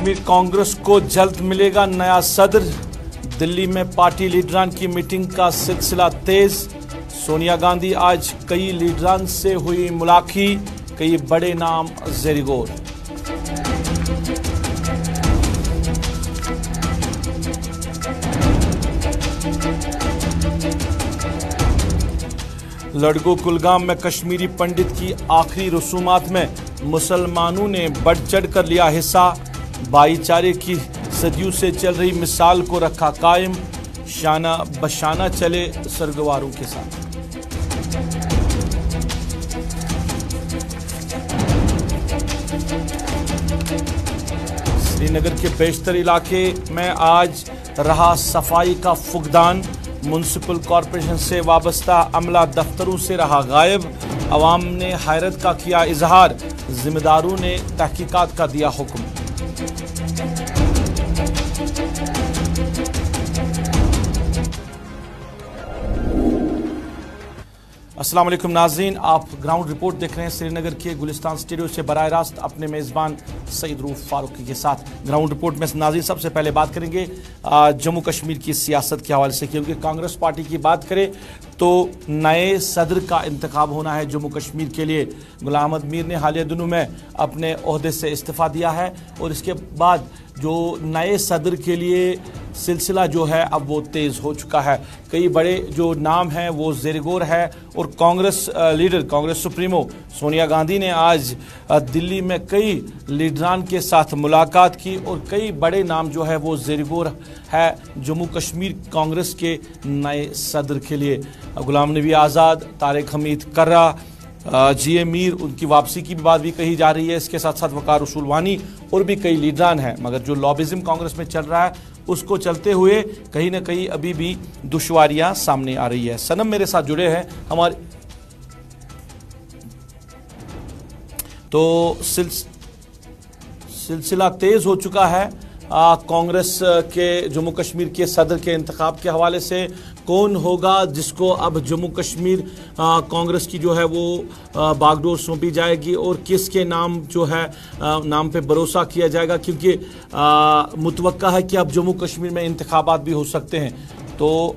कश्मीर कांग्रेस को जल्द मिलेगा नया सदर। दिल्ली में पार्टी लीडरान की मीटिंग का सिलसिला तेज। सोनिया गांधी आज कई लीडरान से हुई मुलाकात, कई बड़े नाम ज़ेर गौर। लड़गो कुलगाम में कश्मीरी पंडित की आखिरी रसूमात में मुसलमानों ने बढ़ चढ़ कर लिया हिस्सा। भाईचारे की सदियों से चल रही मिसाल को रखा कायम। शाना बशाना चले सरगवारों के साथ। श्रीनगर के बेशतर इलाके में आज रहा सफाई का फुकदान। म्युनिसिपल कॉरपोरेशन से वाबस्ता अमला दफ्तरों से रहा गायब। अवाम ने हैरत का किया इजहार। जिम्मेदारों ने तहकीकात का दिया हुक्म। अस्सलाम वालेकुम नाज़रीन, आप ग्राउंड रिपोर्ट देख रहे हैं श्रीनगर के गुलिस्तान स्टूडियो से बराह रास्त अपने मेज़बान सईद रूफ फारूकी के साथ। ग्राउंड रिपोर्ट में नाज़रीन सबसे पहले बात करेंगे जम्मू कश्मीर की सियासत के हवाले से, क्योंकि कांग्रेस पार्टी की बात करें तो नए सदर का इंतखाब होना है जम्मू कश्मीर के लिए। गुलाम अहमद मीर ने हालिया दिनों में अपने ओहदे से इस्तीफ़ा दिया है और इसके बाद जो नए सदर के लिए सिलसिला जो है अब वो तेज़ हो चुका है। कई बड़े जो नाम हैं वो ज़ेर गौर है और कांग्रेस लीडर, कांग्रेस सुप्रीमो सोनिया गांधी ने आज दिल्ली में कई लीडरान के साथ मुलाकात की और कई बड़े नाम जो है वो ज़ेर गौर है जम्मू कश्मीर कांग्रेस के नए सदर के लिए। गुलाम नबी आज़ाद, तारिक हमीद कर्रा, जी मीर, उनकी वापसी की भी बात भी कही जा रही है। इसके साथ साथ वकार रसूल वानी और भी कई लीडरान हैं, मगर जो लॉबिज्म कांग्रेस में चल रहा है उसको चलते हुए कहीं ना कहीं अभी भी दुश्वारियां सामने आ रही है। सनम मेरे साथ जुड़े हैं हमारे, तो सिलसिला तेज हो चुका है कांग्रेस के जम्मू कश्मीर के सदर के इंतखाब के हवाले से। कौन होगा जिसको अब जम्मू कश्मीर कांग्रेस की जो है वो बागडोर सौंपी जाएगी और किसके नाम जो है नाम पे भरोसा किया जाएगा, क्योंकि मुतवक्का है कि अब जम्मू कश्मीर में इंतखाबात भी हो सकते हैं। तो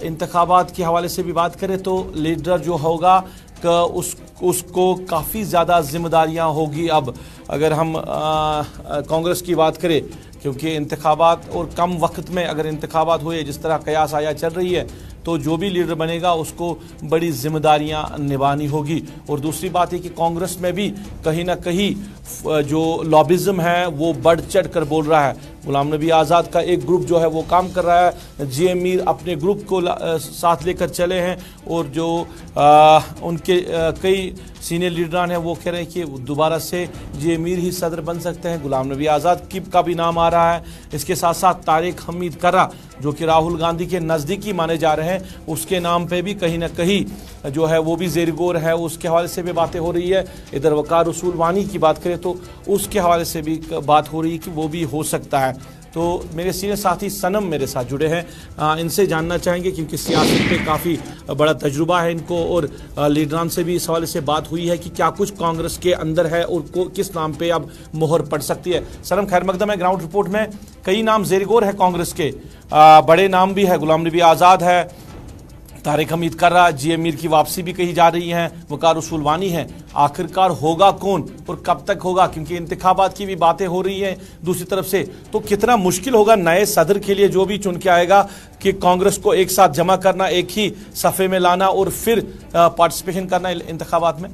इंतखाबात के हवाले से भी बात करें तो लीडर जो होगा उसको काफ़ी ज़्यादा जिम्मेदारियां होगी अब, अगर हम कांग्रेस की बात करें, क्योंकि इंतखाबात और कम वक्त में अगर इंतखाबात हुए जिस तरह कयास आया चल रही है तो जो भी लीडर बनेगा उसको बड़ी जिम्मेदारियां निभानी होगी। और दूसरी बात है कि कांग्रेस में भी कहीं ना कहीं जो लॉबिज्म है वो बढ़ चढ़ कर बोल रहा है। गुलाम नबी आज़ाद का एक ग्रुप जो है वो काम कर रहा है, जी मीर अपने ग्रुप को साथ लेकर चले हैं और जो उनके कई सीनियर लीडरान हैं वो कह रहे हैं कि दोबारा से जी मीर ही सदर बन सकते हैं। गुलाम नबी आज़ाद का भी नाम आ रहा है। इसके साथ साथ तारिक हमीद कर्रा जो कि राहुल गांधी के नज़दीकी माने जा रहे हैं, उसके नाम पे भी कहीं ना कहीं जो है वो भी ज़ेर गौर है, उसके हवाले से भी बातें हो रही है। इधर वकार रसूल वानी की बात करें तो उसके हवाले से भी बात हो रही है कि वो भी हो सकता है। तो मेरे सीनियर साथी सनम मेरे साथ जुड़े हैं, इनसे जानना चाहेंगे क्योंकि सियासत पे काफ़ी बड़ा तजुर्बा है इनको और लीडरान से भी इस हवाले से बात हुई है कि क्या कुछ कांग्रेस के अंदर है और किस नाम पे अब मोहर पड़ सकती है। सनम खैर मकदम है। ग्राउंड रिपोर्ट में कई नाम ज़ेर गौर है कांग्रेस के, बड़े नाम भी है, गुलाम नबी आज़ाद है, तारिक हमीद कर्रा, जी मीर की वापसी भी कही जा रही है, वकार रसूल वानी है। आखिरकार होगा कौन और कब तक होगा, क्योंकि इंतखाबात की भी बातें हो रही हैं दूसरी तरफ से। तो कितना मुश्किल होगा नए सदर के लिए जो भी चुन के आएगा कि कांग्रेस को एक साथ जमा करना, एक ही सफ़े में लाना और फिर पार्टिसिपेशन करना इंतखाबात में।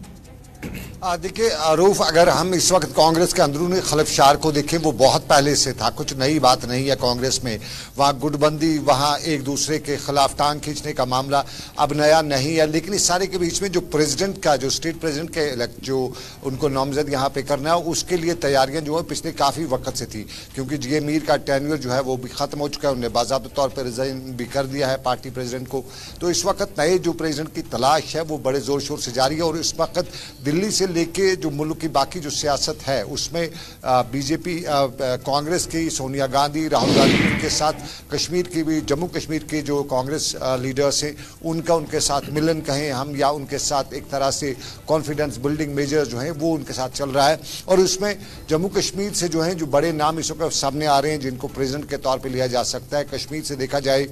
देखिए रूफ, अगर हम इस वक्त कांग्रेस के अंदरूनी खलफशार को देखें वो बहुत पहले से था, कुछ नई बात नहीं है कांग्रेस में। वहाँ गुटबंदी, वहाँ एक दूसरे के खिलाफ टांग खींचने का मामला अब नया नहीं है। लेकिन इस सारे के बीच में जो प्रेसिडेंट का, जो स्टेट प्रेसिडेंट के जो उनको नामजद यहाँ पे करना है, उसके लिए तैयारियाँ जो है पिछले काफ़ी वक्त से थी, क्योंकि जी मीर का टेन्योर जो है वो भी ख़त्म हो चुका है। उन्होंने बाज़ाब्ता तौर पर रिजाइन भी कर दिया है पार्टी प्रेसिडेंट को। तो इस वक्त नए जो प्रेसिडेंट की तलाश है वो बड़े ज़ोर शोर से जारी है और इस वक्त दिल्ली से लेके जो मुल्क की बाकी जो सियासत है उसमें बीजेपी कांग्रेस की सोनिया गांधी, राहुल गांधी के साथ कश्मीर की भी, जम्मू कश्मीर के जो कांग्रेस लीडर्स हैं उनका उनके साथ मिलन कहें हम, या उनके साथ एक तरह से कॉन्फिडेंस बिल्डिंग मेजर जो है वो उनके साथ चल रहा है। और उसमें जम्मू कश्मीर से जो है जो बड़े नाम इस वक्त सामने आ रहे हैं जिनको प्रेसिडेंट के तौर पे लिया जा सकता है, कश्मीर से देखा जाए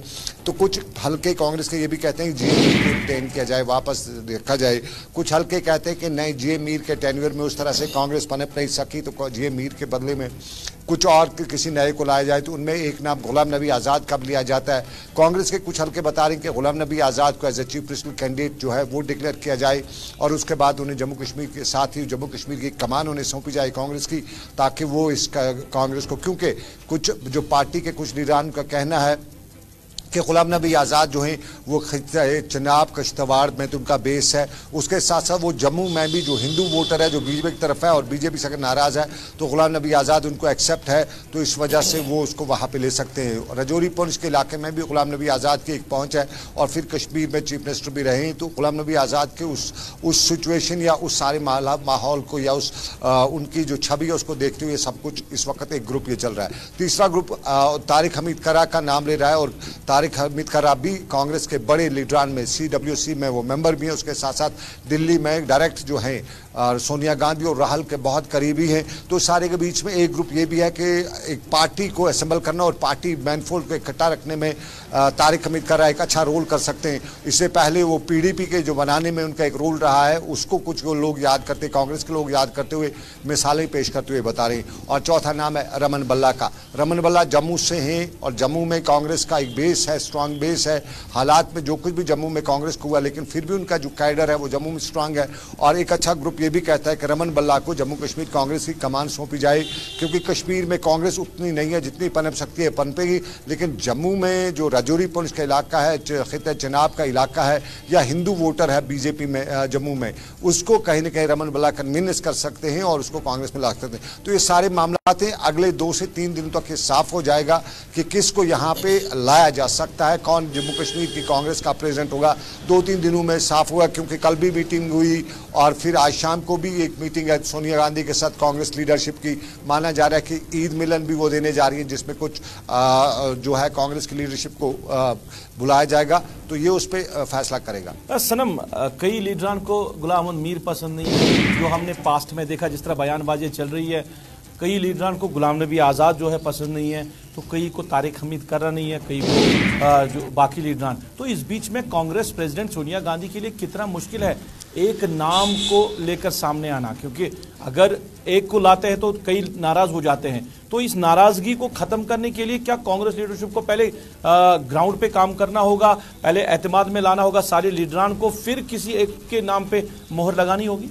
तो कुछ हल्के कांग्रेस के ये भी कहते हैं कि रिटेन किया जाए, वापस देखा जाए। कुछ हल्के कहते हैं कि नहीं, जे मीर के टेन्योर में उस तरह से कांग्रेस पनप नहीं सकी तो जे मीर के बदले में कुछ और किसी नए को लाया जाए। तो उनमें एक नाम गुलाम नबी आज़ाद कब लिया जाता है। कांग्रेस के कुछ हल्के बता रहे हैं कि गुलाम नबी आज़ाद को as a chief minister candidate जो है वो डिक्लेयर किया जाए और उसके बाद उन्हें जम्मू कश्मीर के साथ ही जम्मू कश्मीर की कमान उन्हें सौंपी जाए कांग्रेस की, ताकि वो इस कांग्रेस को, क्योंकि कुछ जो पार्टी के कुछ लीडरान का कहना है कि गुलाम नबी आज़ाद जो हैं वो चिनाब कश्तवाड़ में तो उनका बेस है, उसके साथ साथ वो जम्मू में भी जो हिंदू वोटर है जो बीजेपी की तरफ है और बीजेपी से अगर नाराज़ है तो गुलाम नबी आज़ाद उनको एक्सेप्ट है, तो इस वजह से वो उसको वहाँ पे ले सकते हैं। रजौरी पुंछ के इलाके में भी गुलाम नबी आज़ाद की एक पहुँच है और फिर कश्मीर में चीफ मिनिस्टर भी रहे, तो गुलाम नबी आज़ाद के उस सिचुएशन या उस सारे माहौल को या उस उनकी जो छवि है उसको देखते हुए सब कुछ इस वक्त एक ग्रुप ये चल रहा है। तीसरा ग्रुप तारिक हमीद करा का नाम ले रहा है और तारिक हमीद करा भी कांग्रेस के बड़े लीडरान में CWC में वो मेंबर भी हैं, उसके साथ साथ दिल्ली में डायरेक्ट जो हैं सोनिया गांधी और राहुल के बहुत करीबी हैं। तो सारे के बीच में एक ग्रुप ये भी है कि एक पार्टी को असेंबल करना और पार्टी मैनफोल्ड को इकट्ठा रखने में तारिक हमीद करा एक अच्छा रोल कर सकते हैं। इससे पहले वो PDP के जो बनाने में उनका एक रोल रहा है उसको कुछ लोग याद करते, कांग्रेस के लोग याद करते हुए मिसालें पेश करते हुए बता रहे हैं। और चौथा नाम है रमन बल्ला का। रमन बल्ला जम्मू से हैं और जम्मू में कांग्रेस का एक बेस है, स्ट्रांग बेस है। हालात में जो कुछ भी जम्मू में कांग्रेस को हुआ लेकिन फिर भी उनका जो कैडर है वो जम्मू में स्ट्रांग है। और एक अच्छा ग्रुप ये भी कहता है कि रमन बल्ला को जम्मू कश्मीर कांग्रेस की कमान सौंपी जाए, क्योंकि कश्मीर में कांग्रेस उतनी नहीं है जितनी पनप सकती है पनपेगी, लेकिन जम्मू में जो रजौरी पुंछ का इलाका है, खित्ते चिनाब का इलाका है या हिंदू वोटर है बीजेपी में जम्मू में, उसको कहीं ना कहीं रमन बल्ला कन्विंस कर सकते हैं और उसको कांग्रेस में ला सकते हैं। तो ये सारे मामला अगले 2 से 3 दिनों तक ये साफ हो जाएगा कि किसको यहाँ पे लाया जा सकता है, कौन जम्मू कश्मीर की कांग्रेस का प्रेसिडेंट होगा। 2-3 दिनों में साफ होगा, क्योंकि कल भी मीटिंग हुई और फिर आज शाम को भी एक मीटिंग है सोनिया गांधी के साथ कांग्रेस लीडरशिप की। माना जा रहा है कि ईद मिलन भी वो देने जा रही है जिसमें कुछ जो है कांग्रेस की लीडरशिप को बुलाया जाएगा, तो ये उस पर फैसला करेगा। सनम, कई लीडरान को गुलाम अहमद मीर पसंद नहीं है, जो हमने पास्ट में देखा जिस तरह बयानबाजी चल रही है। कई लीडरान को गुलाम नबी आज़ाद जो है पसंद नहीं है, तो कई को तारिक हमीद करा नहीं है, कई को जो बाकी लीडरान। तो इस बीच में कांग्रेस प्रेसिडेंट सोनिया गांधी के लिए कितना मुश्किल है एक नाम को लेकर सामने आना, क्योंकि अगर एक को लाते हैं तो कई नाराज हो जाते हैं। तो इस नाराजगी को खत्म करने के लिए क्या कांग्रेस लीडरशिप को पहले ग्राउंड पे काम करना होगा, पहले एतमाद में लाना होगा सारे लीडरान को, फिर किसी एक के नाम पे मोहर लगानी होगी?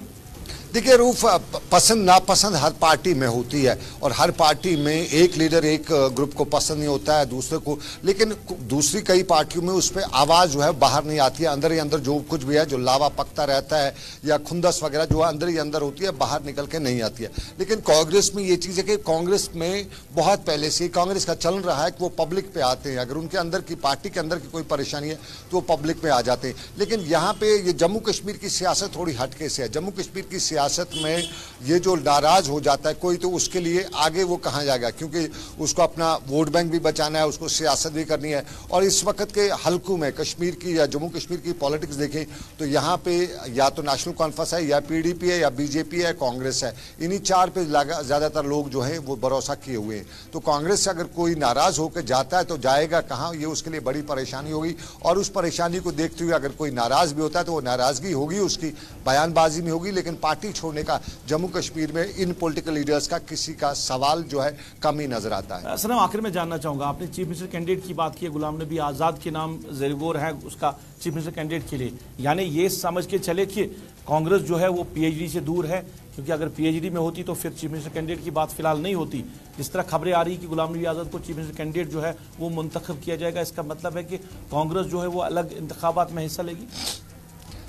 देखिए रूफ, पसंद नापसंद हर पार्टी में होती है और हर पार्टी में एक लीडर एक ग्रुप को पसंद नहीं होता है दूसरे को, लेकिन दूसरी कई पार्टियों में उस पर आवाज़ जो है बाहर नहीं आती है। अंदर ही अंदर जो कुछ भी है, जो लावा पकता रहता है या खुंदस वगैरह जो अंदर ही अंदर होती है, बाहर निकल के नहीं आती है। लेकिन कांग्रेस में ये चीज़ है कि कांग्रेस में बहुत पहले से कांग्रेस का चलन रहा है कि वो पब्लिक पे आते हैं। अगर उनके अंदर की पार्टी के अंदर की कोई परेशानी है तो वो पब्लिक में आ जाते हैं। लेकिन यहाँ पे ये जम्मू कश्मीर की सियासत थोड़ी हटके से है। जम्मू कश्मीर की सियासत में ये जो नाराज हो जाता है कोई, तो उसके लिए आगे वो कहाँ जाएगा, क्योंकि उसको अपना वोट बैंक भी बचाना है, उसको सियासत भी करनी है। और इस वक्त के हल्कों में कश्मीर की या जम्मू कश्मीर की पॉलिटिक्स देखें तो यहाँ पे या तो नेशनल कॉन्फ्रेंस है या PDP है या BJP है, कांग्रेस है। इन्हीं 4 पे ज़्यादातर लोग जो हैं वो भरोसा किए हुए हैं। तो कांग्रेस से अगर कोई नाराज़ होकर जाता है तो जाएगा कहाँ, ये उसके लिए बड़ी परेशानी होगी। और उस परेशानी को देखते हुए अगर कोई नाराज़ भी होता है तो वो नाराज़गी होगी उसकी बयानबाजी में होगी, लेकिन पार्टी छोड़ने का जम्मू कश्मीर में इन पॉलिटिकल लीडर्स का किसी का सवाल जो है कम ही नजर आता है। सनम, आखिर में जानना चाहूंगा, आपने चीफ मिनिस्टर कैंडिडेट की बात की है, गुलाम नबी आज़ाद के नाम ज़ेरगोर है उसका चीफ मिनिस्टर कैंडिडेट के लिए, यानी ये समझ के चले कि कांग्रेस जो है वो PhD से दूर है, क्योंकि अगर PhD में होती तो फिर चीफ मिनिस्टर कैंडिडेट की बात फिलहाल नहीं होती। जिस तरह खबरें आ रही कि गुलाम नबी आज़ाद को चीफ मिनिस्टर कैंडिडेट जो है वो मुंतखब किया जाएगा, इसका मतलब है कि कांग्रेस जो है वो अलग इंतखाबात में हिस्सा लेगी?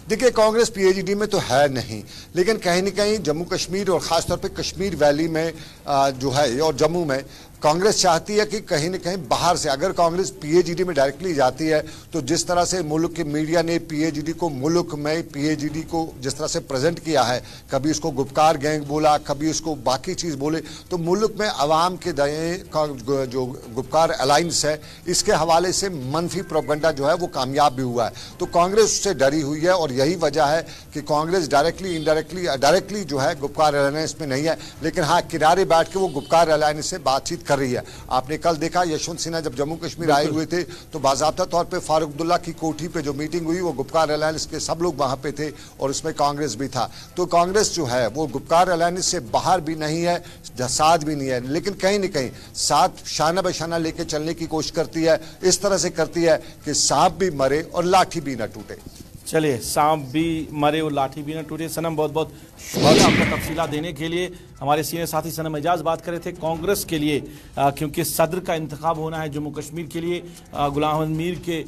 देखिए, कांग्रेस PhD में तो है नहीं, लेकिन कहीं न कहीं जम्मू कश्मीर और ख़ासतौर पे कश्मीर वैली में जो है और जम्मू में कांग्रेस चाहती है कि कहीं न कहीं बाहर से, अगर कांग्रेस पीएजीडी में डायरेक्टली जाती है तो जिस तरह से मुल्क के मीडिया ने पीएजीडी को, मुल्क में पीएजीडी को जिस तरह से प्रेजेंट किया है, कभी इसको गुपकार गैंग बोला, कभी इसको बाकी चीज बोले, तो मुल्क में अवाम के जो गुपकार अलायंस है इसके हवाले से मनफी प्रोपेगेंडा जो है वो कामयाब भी हुआ है। तो कांग्रेस उससे डरी हुई है और यही वजह है कि कांग्रेस डायरेक्टली जो है गुपकार अलायंस में नहीं है, लेकिन हाँ किनारे बैठ के वो गुपकार अलायंस से बातचीत कर रही है। आपने कल देखा यशवंत सिन्हा जब जम्मू कश्मीर आए हुए थे तो बाज़ाब्ता तौर पे फारूक अब्दुल्ला की कोठी पे जो मीटिंग हुई वो गुपकार अलायंस के सब लोग वहां पे थे और उसमें कांग्रेस भी था। तो कांग्रेस जो है वो गुपकार अलायंस से बाहर भी नहीं है, साथ भी नहीं है, लेकिन कहीं न कहीं साथ शाना बशाना लेके चलने की कोशिश करती है, इस तरह से करती है कि सांप भी मरे और लाठी भी न टूटे। चलिए, सांप भी मरे और लाठी भी न टूटे। सनम बहुत बहुत शुक्रिया आपका तफसीला देने के लिए। हमारे सीनियर साथी सनम एजाज बात कर रहे थे कांग्रेस के लिए, क्योंकि सदर का इंतखाब होना है जम्मू कश्मीर के लिए। गुलाम अहमद मीर के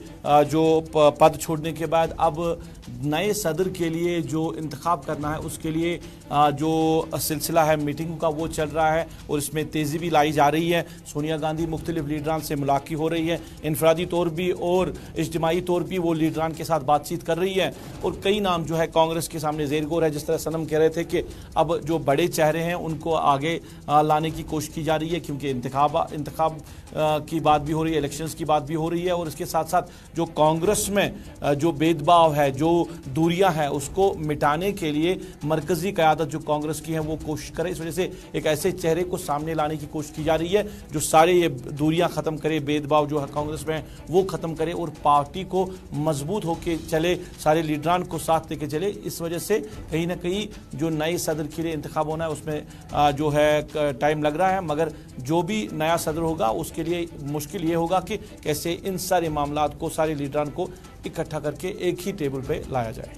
जो पद छोड़ने के बाद अब नए सदर के लिए जो इंतखाब करना है उसके लिए जो सिलसिला है मीटिंग का वो चल रहा है और इसमें तेज़ी भी लाई जा रही है। सोनिया गांधी मुख्तलिफ लीडरान से मुलाकात हो रही है, इनफरादी तौर भी और इज्तिमाई तौर भी वो लीडरान के साथ बातचीत कर रही है और कई नाम जो है कांग्रेस के सामने ज़ेर गौर है। जिस तरह सनम कह रहे थे कि अब जो बड़े चेहरे हैं उनको आगे लाने की कोशिश की जा रही है, क्योंकि इंतखाब की बात भी हो रही है, इलेक्शंस की बात भी हो रही है और इसके साथ साथ जो कांग्रेस में जो भेदभाव है, जो दूरियां हैं, उसको मिटाने के लिए मरकजी क़यादत जो कांग्रेस की है वो कोशिश करे। इस वजह से एक ऐसे चेहरे को सामने लाने की कोशिश की जा रही है जो सारे ये दूरियां ख़त्म करे, भेदभाव जो है कांग्रेस में वो ख़त्म करे और पार्टी को मजबूत होकर चले, सारे लीडरान को साथ लेके चले। इस वजह से कहीं ना कहीं जो नए सदर के लिए इंतखाब होना है उसमें जो है टाइम लग रहा है, मगर जो भी नया सदर होगा उसके लिए मुश्किल ये होगा कि कैसे इन सारे मामलात को, सारे लीडरान को इकट्ठा करके एक ही टेबल पे लाया जाए।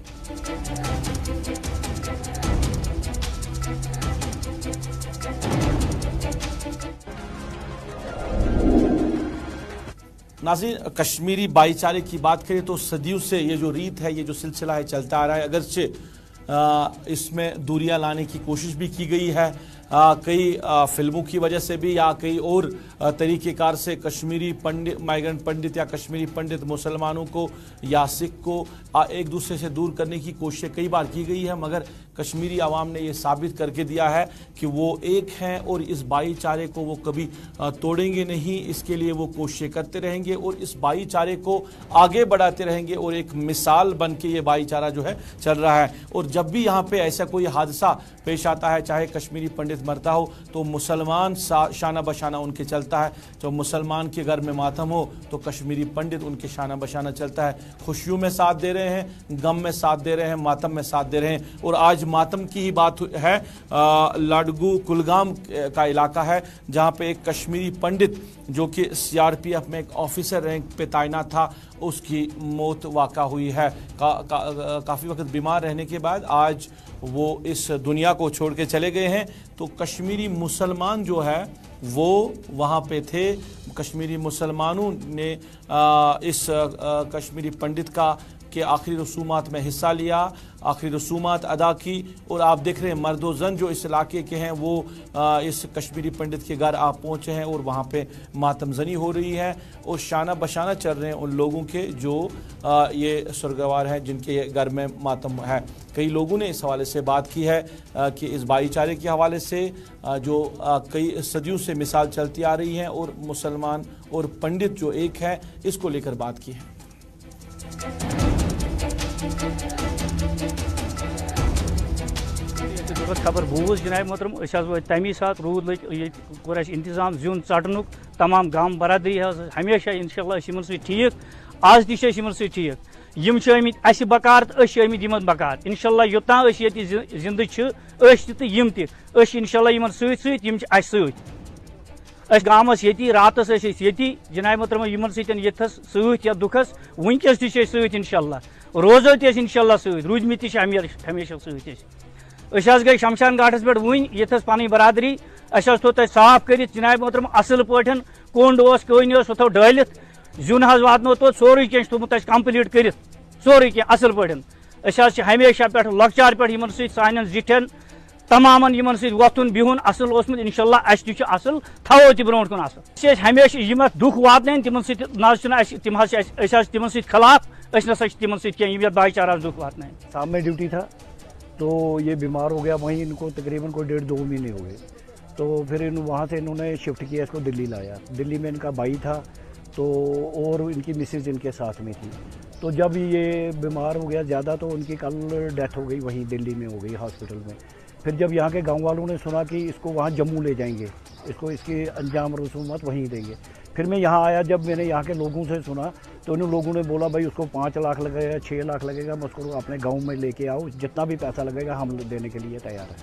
नाज़रीन, कश्मीरी भाईचारे की बात करें तो सदियों से ये जो रीत है, ये जो सिलसिला है चलता आ रहा है। अगरचे इसमें दूरियां लाने की कोशिश भी की गई है, कई फिल्मों की वजह से भी या कई और तरीक़ेकार से कश्मीरी पंडित, माइग्रेंट पंडित या कश्मीरी पंडित मुसलमानों को या सिख को एक दूसरे से दूर करने की कोशिश कई बार की गई है, मगर कश्मीरी आवाम ने ये साबित करके दिया है कि वो एक हैं और इस भाईचारे को वो कभी तोड़ेंगे नहीं। इसके लिए वो कोशिशें करते रहेंगे और इस भाईचारे को आगे बढ़ाते रहेंगे और एक मिसाल बन के ये भाईचारा जो है चल रहा है। और जब भी यहाँ पे ऐसा कोई हादसा पेश आता है, चाहे कश्मीरी पंडित मरता हो तो मुसलमान शाना बशाना उनके चलता है, जब मुसलमान के घर में मातम हो तो कश्मीरी पंडित उनके शाना बशाना चलता है। खुशियों में साथ दे रहे हैं, गम में साथ दे रहे हैं, मातम में साथ दे रहे हैं। और आज मातम की ही बात है, लाडगू कुलगाम का इलाका है जहां पे एक कश्मीरी पंडित जो कि सीआरपीएफ में एक ऑफिसर रैंक पे तैनात था, उसकी मौत वाक़ा हुई है। काफ़ी वक्त बीमार रहने के बाद आज वो इस दुनिया को छोड़ के चले गए हैं। तो कश्मीरी मुसलमान जो है वो वहाँ पे थे, कश्मीरी मुसलमानों ने इस कश्मीरी पंडित के आखिरी रसूमात में हिस्सा लिया, आखिरी रसूमात अदा की। और आप देख रहे हैं मर्द व जन जो इस इलाके के हैं वो इस कश्मीरी पंडित के घर आप पहुँचे हैं और वहाँ पे मातमजनी हो रही है और शाना बशाना चल रहे हैं उन लोगों के जो ये सुरगवार हैं जिनके घर में मातम है। कई लोगों ने इस हवाले से बात की है कि इस भाईचारे के हवाले से जो कई सदियों से मिसाल चलती आ रही है और मुसलमान और पंडित जो एक है इसको लेकर बात की है। खबर बूज जनाब मोहतरम, वो तमी सात रूद कोर इंतजाम जुन चटनुक, तमाम गाम बरादरी हमेशा इंशाल्लाह ठीक, आज ती ठीक। यम बकार तो बकार इंशाल्लाह योतां जिंद तो यम इंशाल्लाह सत गामस ये रातस ये जनाब मोहतरम यमन सथस सत या दुखस वनकस सत इंशाल्लाह रोजो ते इंशाल्लाह सत रूदमित हमेशा सत गई शमशान घाटस पे वन ये पन बरादरी थो तक साफ कर जनाब मोहतरम असल पे कोंड कन सो थो डालित जुन वातनो तो सोरे कह थोमुत कम्प्लीट कर सोरे कह असल पे हमेशा पे लकचार पे सान जिठन तमामन यमन सहित वोथुन बिहुन असल ओसमुत इंशाल्लाह अस तु असल थवो ति ब्रोंठ कुन असल अस हमेशा यम दुख वातन तिमन सहित न तिम तिमन सहित खिलाफ अस नसा तिमन सहित कह यम भाईचारा दुख वातन। साहब में ड्यूटी था तो ये बीमार हो गया, वहीं इनको तकरीबन कोई 1.5-2 महीने हो गए। तो फिर वहाँ से इन्होंने शिफ्ट किया, इसको दिल्ली लाया। दिल्ली में इनका भाई था तो और इनकी मिसेज इनके साथ में थी। तो जब ये बीमार हो गया ज़्यादा तो उनकी कल डेथ हो गई, वहीं दिल्ली में हो गई हॉस्पिटल में। फिर जब यहाँ के गांव वालों ने सुना कि इसको वहाँ जम्मू ले जाएंगे, इसको इसकी अंजाम रसूमात वहीं देंगे, फिर मैं यहाँ आया। जब मैंने यहाँ के लोगों से सुना तो उन लोगों ने बोला भाई उसको 5 लाख लगेगा, 6 लाख लगेगा, मैं उसको अपने गांव में लेके आओ, जितना भी पैसा लगेगा हम देने के लिए तैयार हैं।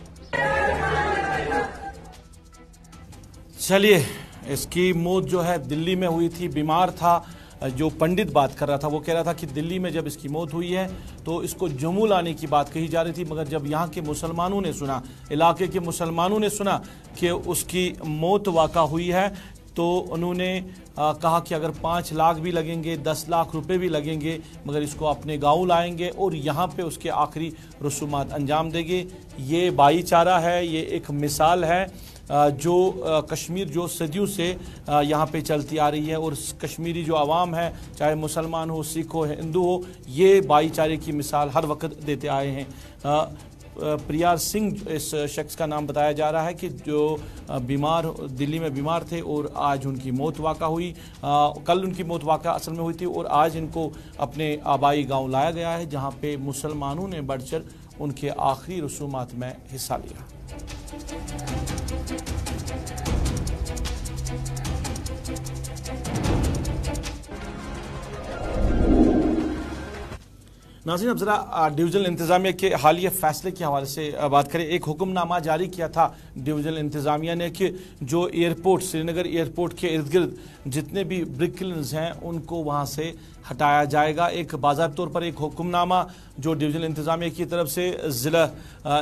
चलिए, इसकी मौत जो है दिल्ली में हुई थी, बीमार था। जो पंडित बात कर रहा था वो कह रहा था कि दिल्ली में जब इसकी मौत हुई है तो इसको जम्मू लाने की बात कही जा रही थी, मगर जब यहाँ के मुसलमानों ने सुना, इलाके के मुसलमानों ने सुना कि उसकी मौत वाक़ा हुई है तो उन्होंने कहा कि अगर 5 लाख भी लगेंगे, 10 लाख रुपए भी लगेंगे, मगर इसको अपने गांव लाएंगे और यहाँ पे उसके आखिरी रसूमात अंजाम देंगे। ये भाईचारा है, ये एक मिसाल है जो कश्मीर जो सदियों से यहाँ पे चलती आ रही है। और कश्मीरी जो आवाम है, चाहे मुसलमान हो, सिख हो, हिंदू हो, ये भाईचारे की मिसाल हर वक्त देते आए हैं। प्रियार सिंह इस शख्स का नाम बताया जा रहा है कि जो बीमार दिल्ली में बीमार थे और आज उनकी मौत वाक़ा हुई। कल उनकी मौत वाक़ा असल में हुई थी और आज इनको अपने आबाई गांव लाया गया है, जहां पे मुसलमानों ने बढ़ चढ़ उनके आखिरी रसूमात में हिस्सा लिया। नाज़रीन, अब जरा डिवीजनल इंतजामिया के हालिया फैसले के हवाले से बात करें। एक हुक्मनामा जारी किया था डिवीजनल इंतजामिया ने कि जो एयरपोर्ट, श्रीनगर एयरपोर्ट के इर्द गिर्द जितने भी ब्रिक किलन्स हैं उनको वहाँ से हटाया जाएगा। एक बाज़ाबिता तौर पर एक हुक्मनामा जो डिवीजनल इंतजामिया की तरफ से ज़िला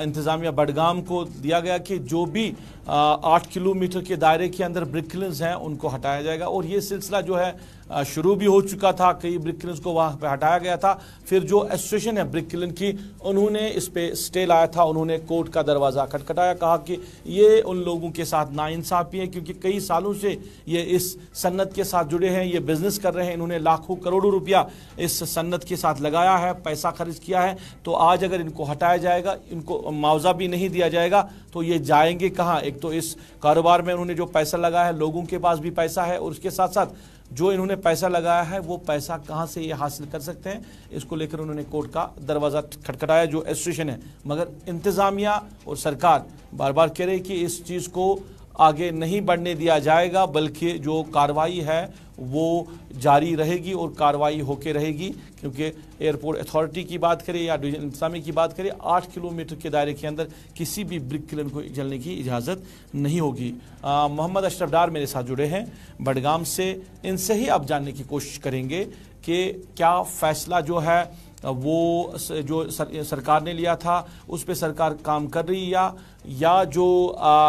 इंतजामिया बडगाम को दिया गया कि जो भी 8 किलोमीटर के दायरे के अंदर ब्रिक किलन्स हैं उनको हटाया जाएगा। और ये सिलसिला जो है शुरू भी हो चुका था, कई ब्रिक किलन्स को वहाँ पे हटाया गया था। फिर जो एसोसिएशन है ब्रिक किलन की, उन्होंने इस पे स्टे लाया था, उन्होंने कोर्ट का दरवाज़ा खटखटाया, कहा कि ये उन लोगों के साथ नाइंसाफ़ी है क्योंकि कई सालों से ये इस सन्नत के साथ जुड़े हैं, ये बिज़नेस कर रहे हैं, इन्होंने लाखों करोड़ों रुपया इस सन्नत के साथ लगाया है, पैसा खर्च किया है। तो आज अगर इनको हटाया जाएगा, इनको मुआवजा भी नहीं दिया जाएगा तो ये जाएंगे कहाँ? एक तो इस कारोबार में उन्होंने जो पैसा लगाया है, लोगों के पास भी पैसा है, और उसके साथ साथ जो इन्होंने पैसा लगाया है वो पैसा कहाँ से ये हासिल कर सकते हैं, इसको लेकर उन्होंने कोर्ट का दरवाज़ा खटखटाया जो एसोसिएशन है। मगर इंतज़ामिया और सरकार बार बार कह रही कि इस चीज़ को आगे नहीं बढ़ने दिया जाएगा, बल्कि जो कार्रवाई है वो जारी रहेगी और कार्रवाई होके रहेगी। क्योंकि एयरपोर्ट अथॉरिटी की बात करें या डिवीजन इंतजामिया की बात करें, 8 किलोमीटर के दायरे के अंदर किसी भी ब्रिक किलन को जलने की इजाज़त नहीं होगी। मोहम्मद अशरफ डार मेरे साथ जुड़े हैं बडगाम से, इनसे ही आप जानने की कोशिश करेंगे कि क्या फ़ैसला जो है वो जो सरकार ने लिया था उस पे सरकार काम कर रही है या जो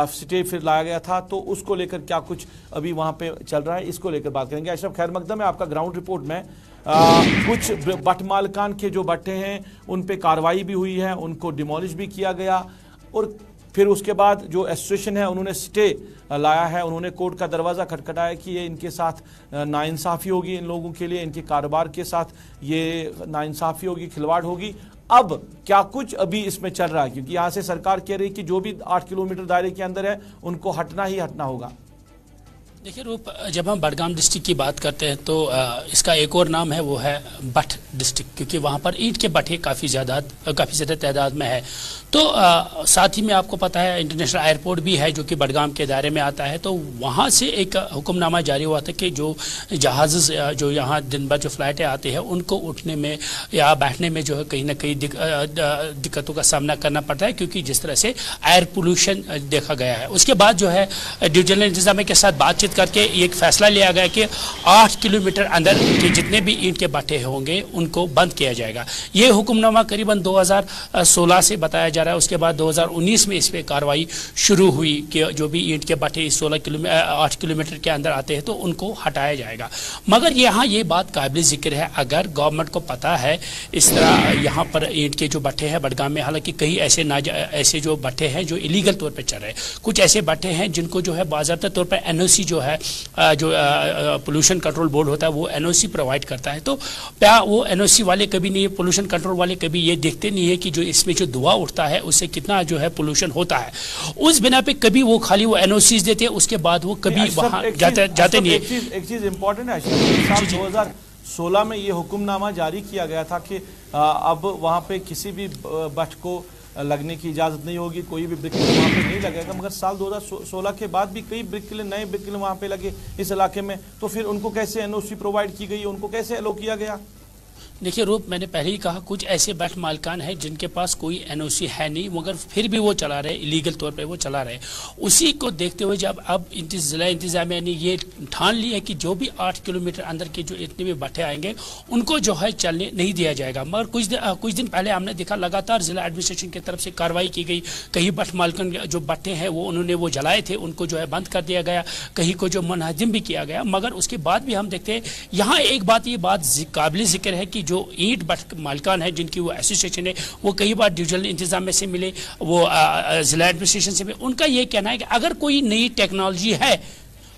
स्टे फिर लाया गया था तो उसको लेकर क्या कुछ अभी वहाँ पे चल रहा है, इसको लेकर बात करेंगे। अशरफ, खैर मकदम है आपका। ग्राउंड रिपोर्ट में कुछ बट मालिकान के जो बट्टे हैं उन पे कार्रवाई भी हुई है, उनको डिमोलिश भी किया गया, और फिर उसके बाद जो एसोसिएशन है उन्होंने स्टे लाया है, उन्होंने कोर्ट का दरवाज़ा खटखटाया कि ये इनके साथ नाइंसाफ़ी होगी, इन लोगों के लिए, इनके कारोबार के साथ ये नाइंसाफ़ी होगी, खिलवाड़ होगी। अब क्या कुछ अभी इसमें चल रहा है, क्योंकि यहाँ से सरकार कह रही कि जो भी 8 किलोमीटर दायरे के अंदर है उनको हटना ही हटना होगा। देखिए रूप, जब हम बडगाम डिस्ट्रिक्ट की बात करते हैं तो इसका एक और नाम है, वो है भट्ट डिस्ट्रिक्ट, क्योंकि वहाँ पर ईंट के भट्टे काफ़ी ज़्यादा तादाद में है। तो साथ ही में आपको पता है इंटरनेशनल एयरपोर्ट भी है जो कि बडगाम के दायरे में आता है। तो वहाँ से एक हुक्मनामा जारी हुआ था कि जो जहाज़ जो यहाँ दिन भर जो फ़्लाइटें आती हैं उनको उठने में या बैठने में जो है कहीं ना कहीं दिक्कतों का सामना करना पड़ता है, क्योंकि जिस तरह से एयर पोल्यूशन देखा गया है। उसके बाद जो है डिवीजनल इंतजामिया के साथ बातचीत मुनक्किद करके एक फैसला लिया गया कि 8 किलोमीटर अंदर के जितने भी ईंट के भट्टे होंगे उनको बंद किया जाएगा। ये हुक्मनामा करीबन 2016 से बताया जा रहा है। उसके बाद 2019 में इस पर कार्रवाई शुरू हुई कि जो भी ईंट के भट्टे 8 किलोमीटर के अंदर आते हैं तो उनको हटाया जाएगा। मगर यहाँ ये बात काबिल जिक्र है, अगर गवर्नमेंट को पता है इस तरह यहाँ पर ईंट के जो भट्टे हैं बडगाम में, हालांकि कई ऐसे जो भट्टे हैं जो इलीगल तौर पर चल रहे हैं, कुछ ऐसे भट्टे हैं जिनको जो है बाज़ाब्ता तौर पर एनओसी जो है जो पोल्यूशन कंट्रोल बोर्ड होता है वो एनओसी प्रोवाइड करता है। तो क्या वो एनओसी वाले कभी नहीं, पोल्यूशन कंट्रोल वाले कभी ये देखते नहीं है कि जो इसमें जो धुआं उठता है उससे कितना जो है पोल्यूशन होता है। उस बिना पे कभी वो खाली वो एनओसी देते हैं, उसके बाद वो कभी वहाँ जाते नहीं है। एक चीज इंपॉर्टेंट है, 2016 में ये हुक्मनामा जारी किया गया था कि अब वहाँ पे किसी भी भट्ट को लगने की इजाज़त नहीं होगी, कोई भी ब्रिक किलर वहाँ पे नहीं लगेगा। मगर साल 2016 के बाद भी कई ब्रिक किलर, नए ब्रिक किलर वहाँ पे लगे इस इलाके में, तो फिर उनको कैसे एनओसी प्रोवाइड की गई, उनको कैसे अलो किया गया? देखिए रूप, मैंने पहले ही कहा कुछ ऐसे भट्ट मालिकान हैं जिनके पास कोई एनओसी है नहीं, मगर फिर भी वो चला रहे, इलीगल तौर पे वो चला रहे। उसी को देखते हुए जब अब जिला इंतजामिया ने ये ठान ली है कि जो भी 8 किलोमीटर अंदर के जो इतने भी भट्टे आएंगे उनको जो है चलने नहीं दिया जाएगा। मगर कुछ दिन पहले हमने देखा लगातार जिला एडमिनिस्ट्रेशन की तरफ से कार्रवाई की गई। कहीं भट्ट मालिकान जो भट्टे हैं वो उन्होंने वो जलाए थे, उनको जो है बंद कर दिया गया, कहीं को जो मुनहदिम भी किया गया। मगर उसके बाद भी हम देखते हैं यहाँ एक बात, ये बात काबिल जिक्र है कि जो ईंट भट्ट मालिकान है जिनकी वो एसोसिएशन है, वो कई बार डिविजनल इंतजामिया से मिले, वो जिला एडमिनिस्ट्रेशन से मिले। उनका ये कहना है कि अगर कोई नई टेक्नोलॉजी है,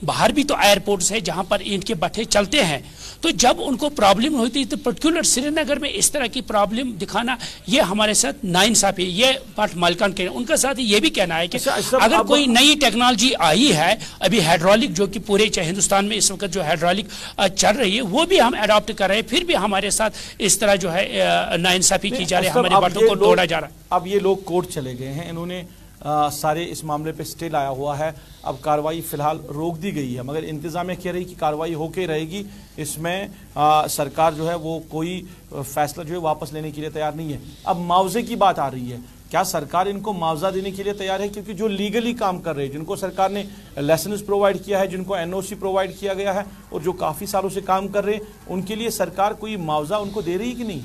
बाहर भी तो एयरपोर्ट्स है जहां पर ईंट के भट्टे चलते हैं, तो जब उनको प्रॉब्लम होती है तो पर्टिकुलर श्रीनगर में इस तरह की प्रॉब्लम दिखाना ये हमारे साथ नाइंसाफी। ये भट्ट मालिकान के उनका साथ ये भी कहना है कि अगर कोई नई टेक्नोलॉजी आई है, अभी हाइड्रोलिक जो कि पूरे हिंदुस्तान में इस वक्त जो हाइड्रोलिक चल रही है वो भी हम अडॉप्ट कर रहे हैं, फिर भी हमारे साथ इस तरह जो है नाइंसाफी की जा रही है, हमारे भट्टों को तोड़ा जा रहा है। अब ये लोग कोर्ट चले गए हैं, इन्होंने सारे इस मामले पे स्टे लाया हुआ है। अब कार्रवाई फिलहाल रोक दी गई है, मगर इंतजामिया कह रही कि कार्रवाई होके रहेगी। इसमें सरकार जो है वो कोई फैसला जो है वापस लेने के लिए तैयार नहीं है। अब मुआवजे की बात आ रही है, क्या सरकार इनको मुआवजा देने के लिए तैयार है? क्योंकि जो लीगली काम कर रहे हैं, जिनको सरकार ने लाइसेंस प्रोवाइड किया है, जिनको एनओसी प्रोवाइड किया गया है और जो काफ़ी सालों से काम कर रहे हैं, उनके लिए सरकार कोई मुआवजा उनको दे रही कि नहीं?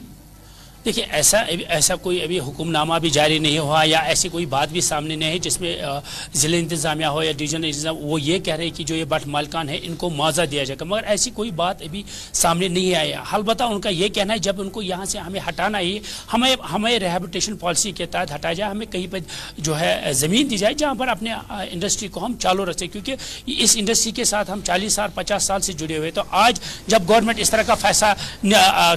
देखिए ऐसा कोई अभी हुक्मनामा भी जारी नहीं हुआ या ऐसी कोई बात भी सामने नहीं है जिसमें ज़िला इंतज़ामिया हो या डिवीजनल इंतज़ाम वो ये कह रहे हैं कि जो ये भट्ट मालिकान है इनको मुआवजा दिया जाएगा, मगर ऐसी कोई बात अभी सामने नहीं आई है। अलबत्ता उनका ये कहना है जब उनको यहाँ से हमें हटाना ही, हमें रिहेबिलिटेशन पॉलिसी के तहत हटाया जाए, हमें कहीं पर जो है ज़मीन दी जाए जहाँ पर अपने इंडस्ट्री को हम चालू रख सकें, क्योंकि इस इंडस्ट्री के साथ हम 40 साल 50 साल से जुड़े हुए। तो आज जब गवर्नमेंट इस तरह का फैसला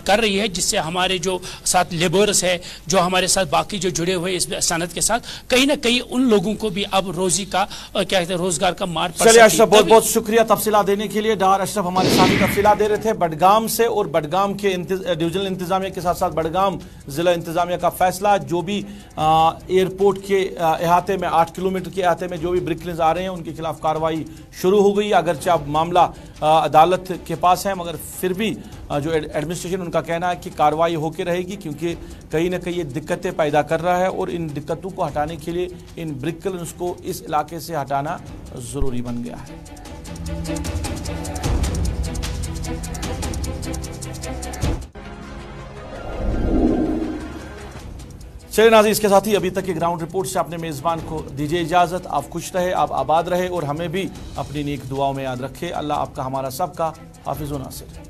कर रही है जिससे हमारे जो लेबर्स है, जो हमारे साथ बाकी जो जुड़े हुए इस सनत के साथ, कहीं ना कहीं उन लोगों को भी अब रोजी का क्या कहते हैं रोजगार का मार पड़। चलिए अशरफ, बहुत बहुत शुक्रिया तफसीला देने के लिए। डार अशरफ हमारे साथ तफसीला दे रहे थे बडगाम से, और बडगाम के डिविजनल इंतजामिया के साथ साथ बडगाम जिला इंतजामिया का फैसला, जो भी एयरपोर्ट के अहाते में 8 किलोमीटर के अहाते में जो भी ब्रिक किलर्स आ रहे हैं उनके खिलाफ कार्रवाई शुरू हो गई। अगरचे अब मामला अदालत के पास है, मगर फिर भी जो एडमिनिस्ट्रेशन उनका कहना है कि कार्रवाई होकर रहेगी, क्योंकि कहीं ना कहीं ये दिक्कतें पैदा कर रहा है और इन दिक्कतों को हटाने के लिए इन ब्रिक किलर्स को इस इलाके से हटाना ज़रूरी बन गया है। चलिए नाज़रीन, इसके साथ ही अभी तक की ग्राउंड रिपोर्ट से अपने मेज़बान को दीजिए इजाज़त। आप खुश रहे, आप आबाद रहे और हमें भी अपनी नेक दुआओं में याद रखें। अल्लाह आपका हमारा सबका हाफिज़ व नासिर।